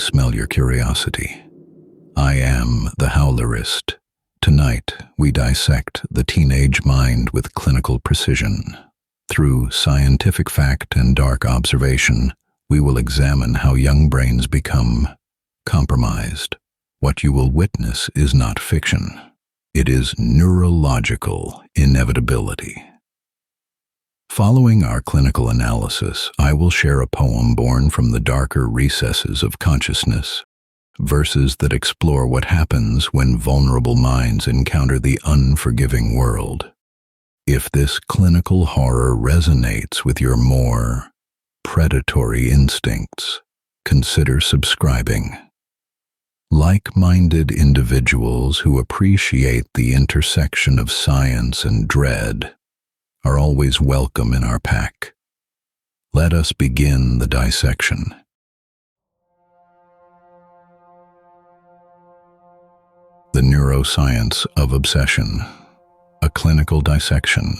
smell your curiosity. I am the Howlerist. Tonight, we dissect the teenage mind with clinical precision. Through scientific fact and dark observation, we will examine how young brains become compromised. What you will witness is not fiction. It is neurological inevitability. Following our clinical analysis, I will share a poem born from the darker recesses of consciousness, verses that explore what happens when vulnerable minds encounter the unforgiving world. If this clinical horror resonates with your more predatory instincts, consider subscribing. Like-minded individuals who appreciate the intersection of science and dread are always welcome in our pack. Let us begin the dissection. The Neuroscience of Obsession, a clinical dissection.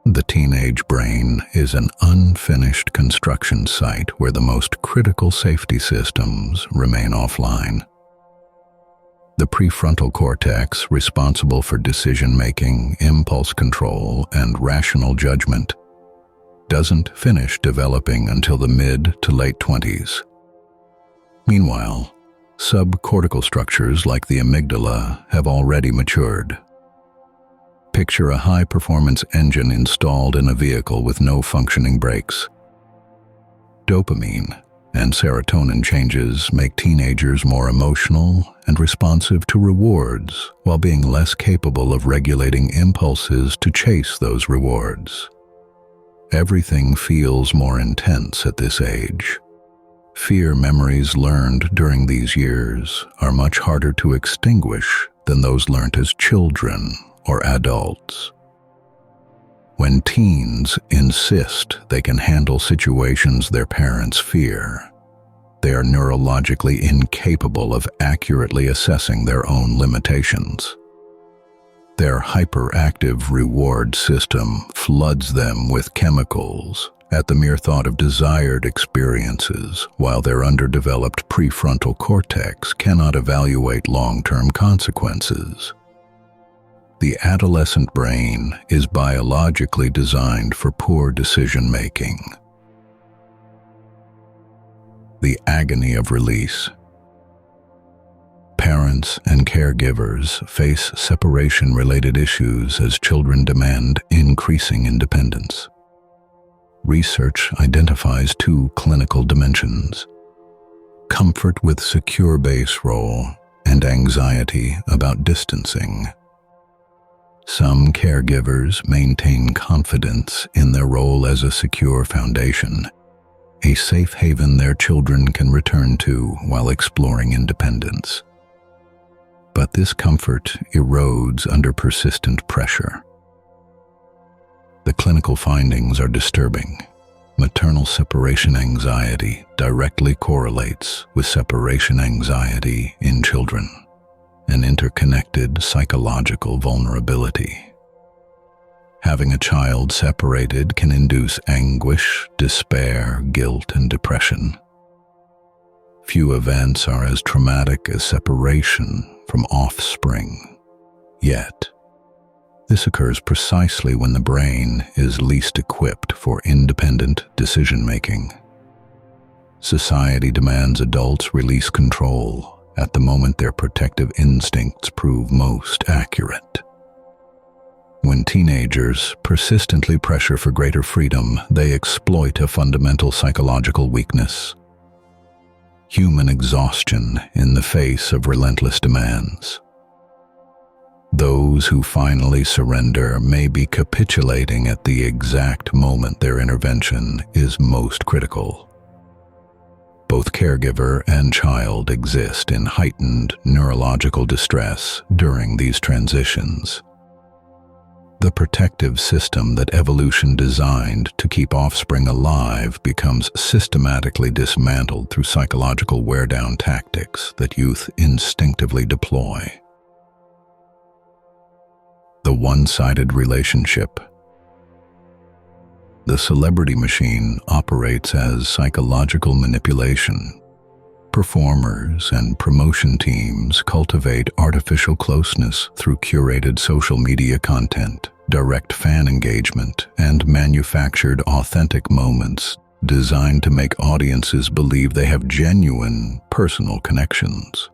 The teenage brain is an unfinished construction site where the most critical safety systems remain offline. The prefrontal cortex, responsible for decision-making, impulse control, and rational judgment, doesn't finish developing until the mid to late 20s. Meanwhile, subcortical structures like the amygdala have already matured. Picture a high-performance engine installed in a vehicle with no functioning brakes. Dopamine and serotonin changes make teenagers more emotional and responsive to rewards, while being less capable of regulating impulses to chase those rewards. Everything feels more intense at this age. Fear memories learned during these years are much harder to extinguish than those learnt as children or adults. When teens insist they can handle situations their parents fear, they are neurologically incapable of accurately assessing their own limitations. Their hyperactive reward system floods them with chemicals at the mere thought of desired experiences, while their underdeveloped prefrontal cortex cannot evaluate long-term consequences. The adolescent brain is biologically designed for poor decision-making. The agony of release. Parents and caregivers face separation-related issues as children demand increasing independence. Research identifies two clinical dimensions: comfort with secure base role and anxiety about distancing. Some caregivers maintain confidence in their role as a secure foundation, a safe haven their children can return to while exploring independence. But this comfort erodes under persistent pressure. The clinical findings are disturbing. Maternal separation anxiety directly correlates with separation anxiety in children, an interconnected psychological vulnerability. Having a child separated can induce anguish, despair, guilt, and depression. Few events are as traumatic as separation from offspring. Yet, this occurs precisely when the brain is least equipped for independent decision-making. Society demands adults release control at the moment their protective instincts prove most accurate. When teenagers persistently pressure for greater freedom, they exploit a fundamental psychological weakness: human exhaustion in the face of relentless demands. Those who finally surrender may be capitulating at the exact moment their intervention is most critical. Both caregiver and child exist in heightened neurological distress during these transitions. The protective system that evolution designed to keep offspring alive becomes systematically dismantled through psychological wear-down tactics that youth instinctively deploy. The one-sided relationship. The celebrity machine operates as psychological manipulation, Performers and promotion teams cultivate artificial closeness through curated social media content, direct fan engagement, and manufactured authentic moments designed to make audiences believe they have genuine personal connections.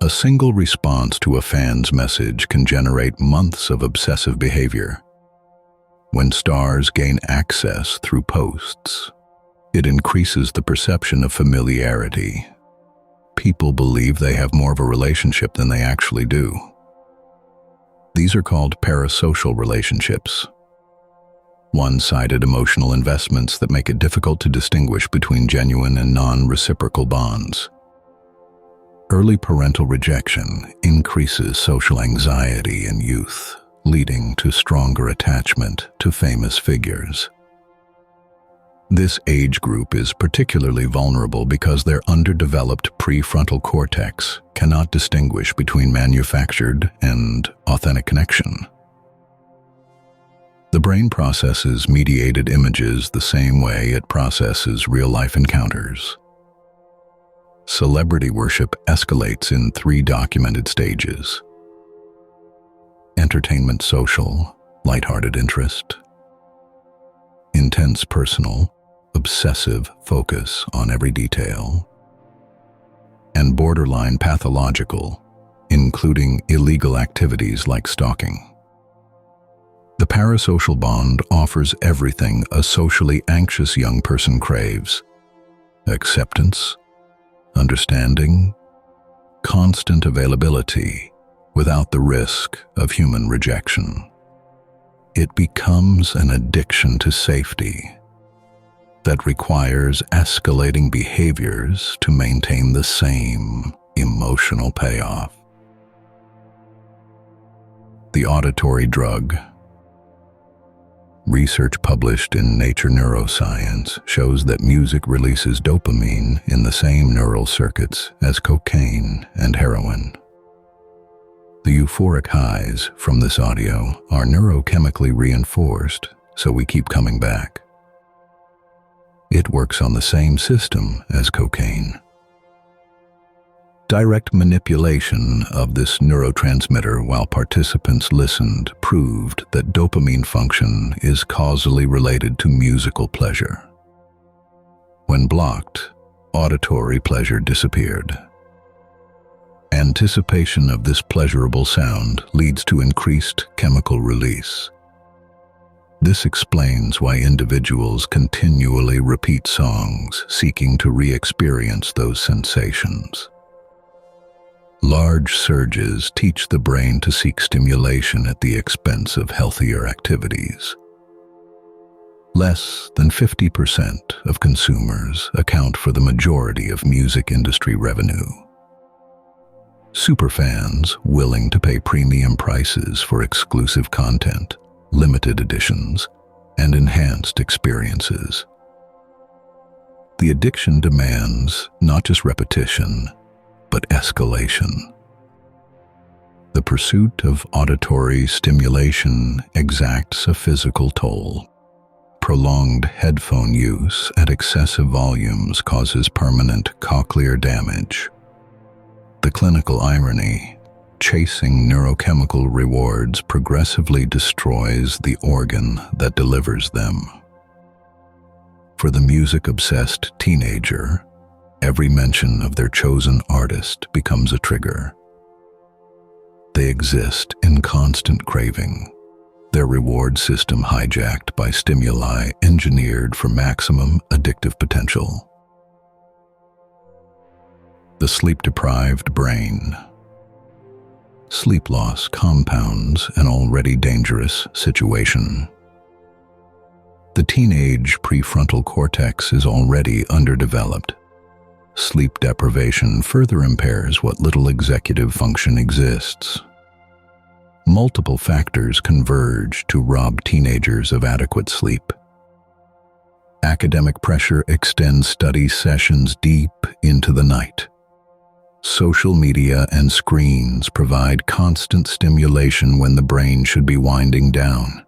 A single response to a fan's message can generate months of obsessive behavior. When stars gain access through posts, it increases the perception of familiarity. People believe they have more of a relationship than they actually do. These are called parasocial relationships, one-sided emotional investments that make it difficult to distinguish between genuine and non-reciprocal bonds. Early parental rejection increases social anxiety in youth, leading to stronger attachment to famous figures. This age group is particularly vulnerable because their underdeveloped prefrontal cortex cannot distinguish between manufactured and authentic connection. The brain processes mediated images the same way it processes real-life encounters. Celebrity worship escalates in 3 documented stages: entertainment social, lighthearted interest; intense personal, obsessive focus on every detail; and borderline pathological, including illegal activities like stalking. The parasocial bond offers everything a socially anxious young person craves: acceptance, understanding, constant availability without the risk of human rejection. It becomes an addiction to safety that requires escalating behaviors to maintain the same emotional payoff. The auditory drug. Research published in Nature Neuroscience shows that music releases dopamine in the same neural circuits as cocaine and heroin. The euphoric highs from this audio are neurochemically reinforced, so we keep coming back. It works on the same system as cocaine. Direct manipulation of this neurotransmitter while participants listened proved that dopamine function is causally related to musical pleasure. When blocked, auditory pleasure disappeared. Anticipation of this pleasurable sound leads to increased chemical release. This explains why individuals continually repeat songs seeking to re-experience those sensations. Large surges teach the brain to seek stimulation at the expense of healthier activities. Less than 50% of consumers account for the majority of music industry revenue. Superfans willing to pay premium prices for exclusive content, limited editions, and enhanced experiences. The addiction demands not just repetition, but escalation. The pursuit of auditory stimulation exacts a physical toll. Prolonged headphone use at excessive volumes causes permanent cochlear damage. The clinical irony: chasing neurochemical rewards progressively destroys the organ that delivers them. For the music-obsessed teenager, every mention of their chosen artist becomes a trigger. They exist in constant craving, their reward system hijacked by stimuli engineered for maximum addictive potential. The sleep-deprived brain. Sleep loss compounds an already dangerous situation. The teenage prefrontal cortex is already underdeveloped. Sleep deprivation further impairs what little executive function exists. Multiple factors converge to rob teenagers of adequate sleep. Academic pressure extends study sessions deep into the night. Social media and screens provide constant stimulation when the brain should be winding down.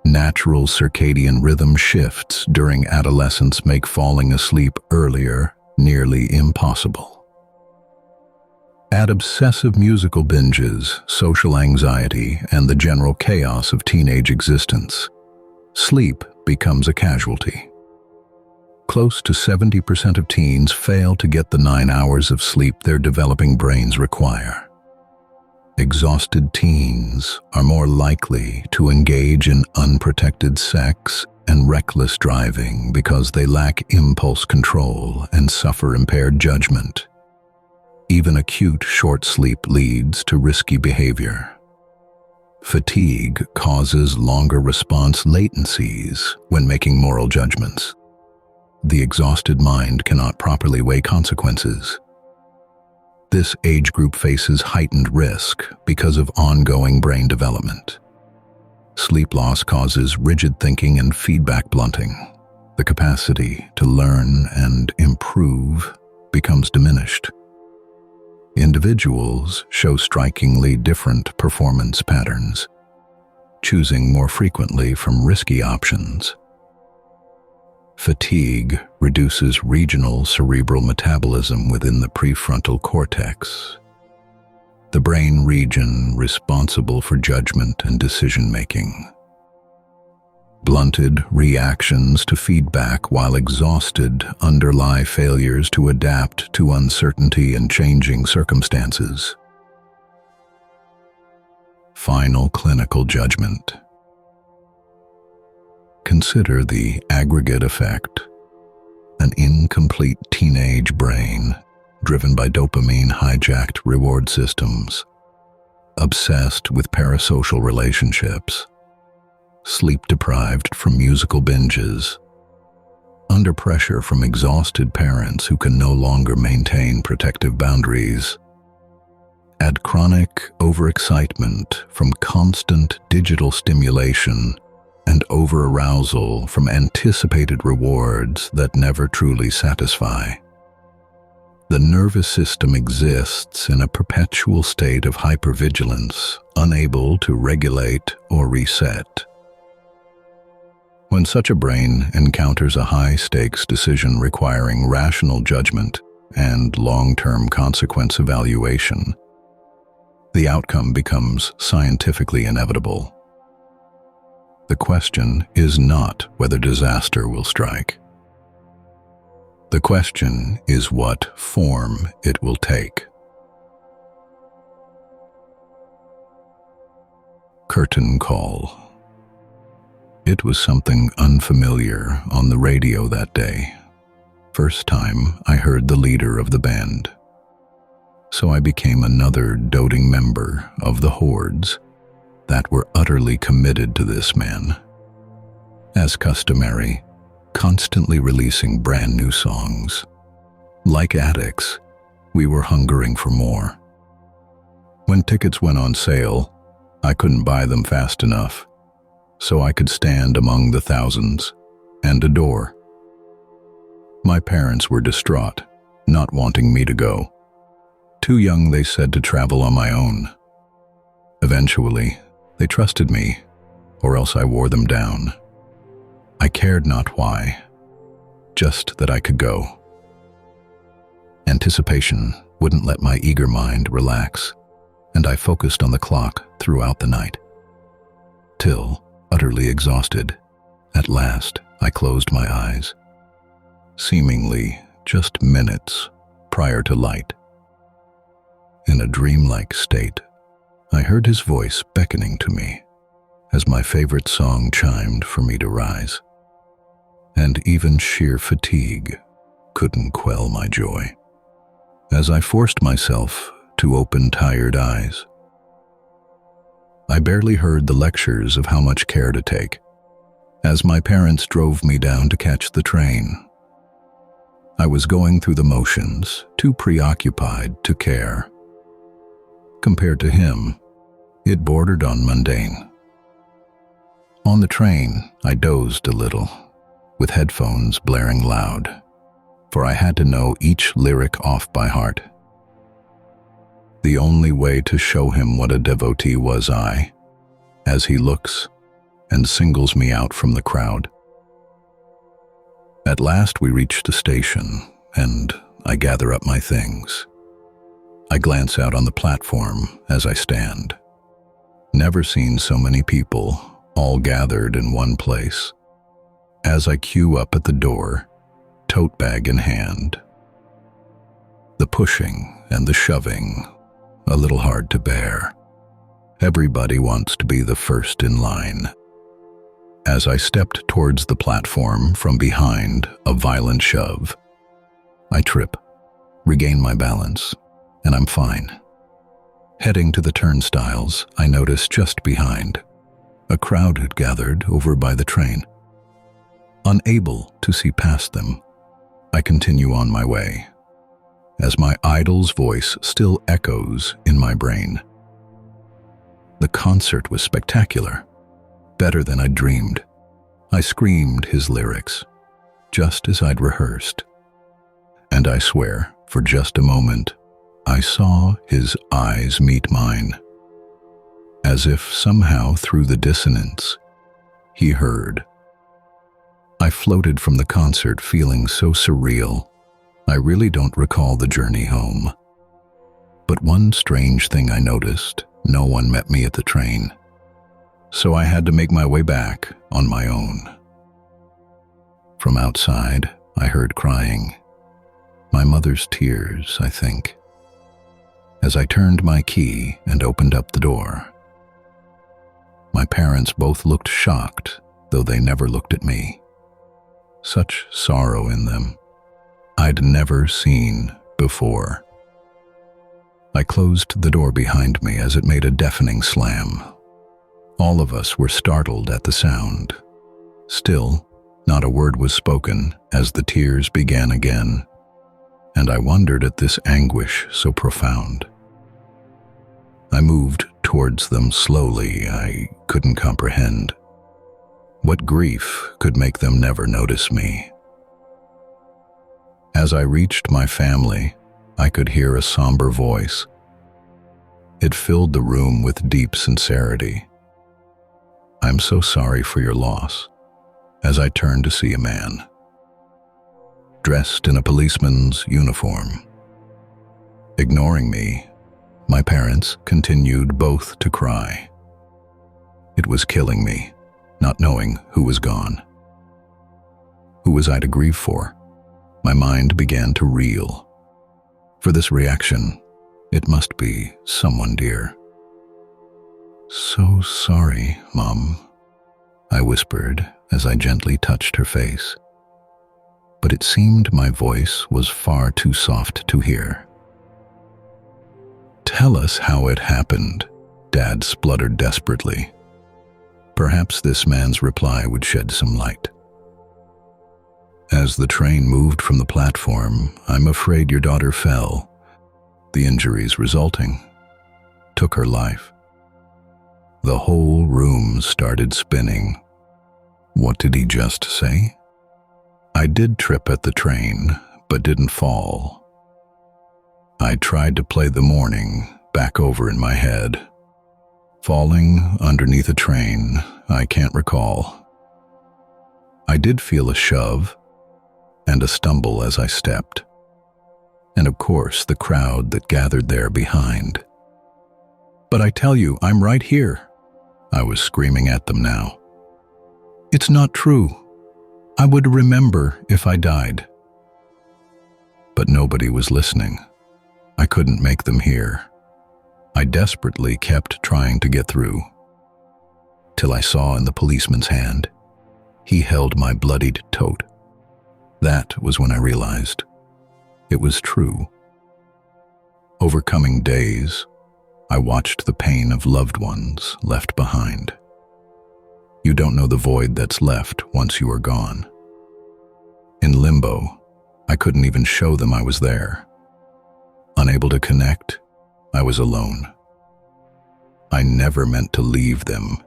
Natural circadian rhythm shifts during adolescence make falling asleep earlier nearly impossible. Add obsessive musical binges, social anxiety, and the general chaos of teenage existence. Sleep becomes a casualty. Close to 70% of teens fail to get the 9 hours of sleep their developing brains require. Exhausted teens are more likely to engage in unprotected sex and reckless driving because they lack impulse control and suffer impaired judgment. Even acute short sleep leads to risky behavior. Fatigue causes longer response latencies when making moral judgments. The exhausted mind cannot properly weigh consequences. This age group faces heightened risk because of ongoing brain development. Sleep loss causes rigid thinking and feedback blunting. The capacity to learn and improve becomes diminished. Individuals show strikingly different performance patterns, choosing more frequently from risky options. Fatigue reduces regional cerebral metabolism within the prefrontal cortex, the brain region responsible for judgment and decision-making. Blunted reactions to feedback while exhausted underlie failures to adapt to uncertainty and changing circumstances. Final clinical judgment. Consider the aggregate effect. An incomplete teenage brain, driven by dopamine-hijacked reward systems, obsessed with parasocial relationships, sleep-deprived from musical binges, under pressure from exhausted parents who can no longer maintain protective boundaries. Add chronic overexcitement from constant digital stimulation and over-arousal from anticipated rewards that never truly satisfy. The nervous system exists in a perpetual state of hypervigilance, unable to regulate or reset. When such a brain encounters a high-stakes decision requiring rational judgment and long-term consequence evaluation, the outcome becomes scientifically inevitable. The question is not whether disaster will strike. The question is what form it will take. Curtain call. It was something unfamiliar on the radio that day. First time I heard the leader of the band. So I became another doting member of the hordes that were utterly committed to this man. As customary, constantly releasing brand new songs. Like addicts, we were hungering for more. When tickets went on sale, I couldn't buy them fast enough, so I could stand among the thousands and adore. My parents were distraught, not wanting me to go. Too young, they said, to travel on my own. Eventually, they trusted me, or else I wore them down. I cared not why, just that I could go. Anticipation wouldn't let my eager mind relax, and I focused on the clock throughout the night. Till, utterly exhausted, at last I closed my eyes, seemingly just minutes prior to light. In a dreamlike state, I heard his voice beckoning to me as my favorite song chimed for me to rise. And even sheer fatigue couldn't quell my joy. As I forced myself to open tired eyes, I barely heard the lectures of how much care to take, as my parents drove me down to catch the train. I was going through the motions, too preoccupied to care. Compared to him, it bordered on mundane. On the train, I dozed a little, with headphones blaring loud, for I had to know each lyric off by heart. The only way to show him what a devotee was I, as he looks and singles me out from the crowd. At last we reached the station, and I gather up my things. I glance out on the platform as I stand. Never seen so many people, all gathered in one place. As I queue up at the door, tote bag in hand. The pushing and the shoving, a little hard to bear. Everybody wants to be the first in line. As I stepped towards the platform from behind a violent shove, I trip, regain my balance, and I'm fine. Heading to the turnstiles, I notice just behind. A crowd had gathered over by the train. Unable to see past them, I continue on my way, as my idol's voice still echoes in my brain. The concert was spectacular, better than I'd dreamed. I screamed his lyrics, just as I'd rehearsed. And I swear, for just a moment, I saw his eyes meet mine, as if somehow through the dissonance, he heard. I floated from the concert feeling so surreal, I really don't recall the journey home. But one strange thing I noticed, no one met me at the train, so I had to make my way back on my own. From outside, I heard crying. My mother's tears, I think, as I turned my key and opened up the door. My parents both looked shocked, though they never looked at me. Such sorrow in them I'd never seen before. I closed the door behind me as it made a deafening slam. All of us were startled at the sound. Still, not a word was spoken as the tears began again, and I wondered at this anguish so profound. I moved towards them slowly. I couldn't comprehend. What grief could make them never notice me? As I reached my family, I could hear a somber voice. It filled the room with deep sincerity. "I'm so sorry for your loss," as I turned to see a man, dressed in a policeman's uniform. Ignoring me, my parents continued both to cry. It was killing me, not knowing who was gone. Who was I to grieve for? My mind began to reel. For this reaction, it must be someone dear. "So sorry, Mom," I whispered as I gently touched her face. But it seemed my voice was far too soft to hear. "Tell us how it happened," Dad spluttered desperately. Perhaps this man's reply would shed some light. "As the train moved from the platform, I'm afraid your daughter fell. The injuries resulting took her life." The whole room started spinning. What did he just say? I did trip at the train, but didn't fall. I tried to play the morning back over in my head. Falling underneath a train, I can't recall. I did feel a shove and a stumble as I stepped, and of course the crowd that gathered there behind. "But I tell you, I'm right here," I was screaming at them now. "It's not true. I would remember if I died." But nobody was listening. I couldn't make them hear. I desperately kept trying to get through, till I saw in the policeman's hand, he held my bloodied tote. That was when I realized it was true. Overcoming days, I watched the pain of loved ones left behind. You don't know the void that's left once you are gone. In limbo, I couldn't even show them I was there. Unable to connect, I was alone. I never meant to leave them.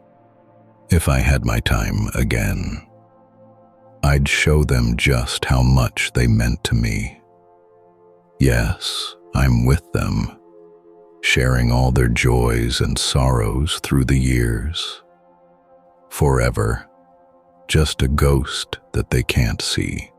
If I had my time again, I'd show them just how much they meant to me. Yes, I'm with them, sharing all their joys and sorrows through the years. Forever, just a ghost that they can't see.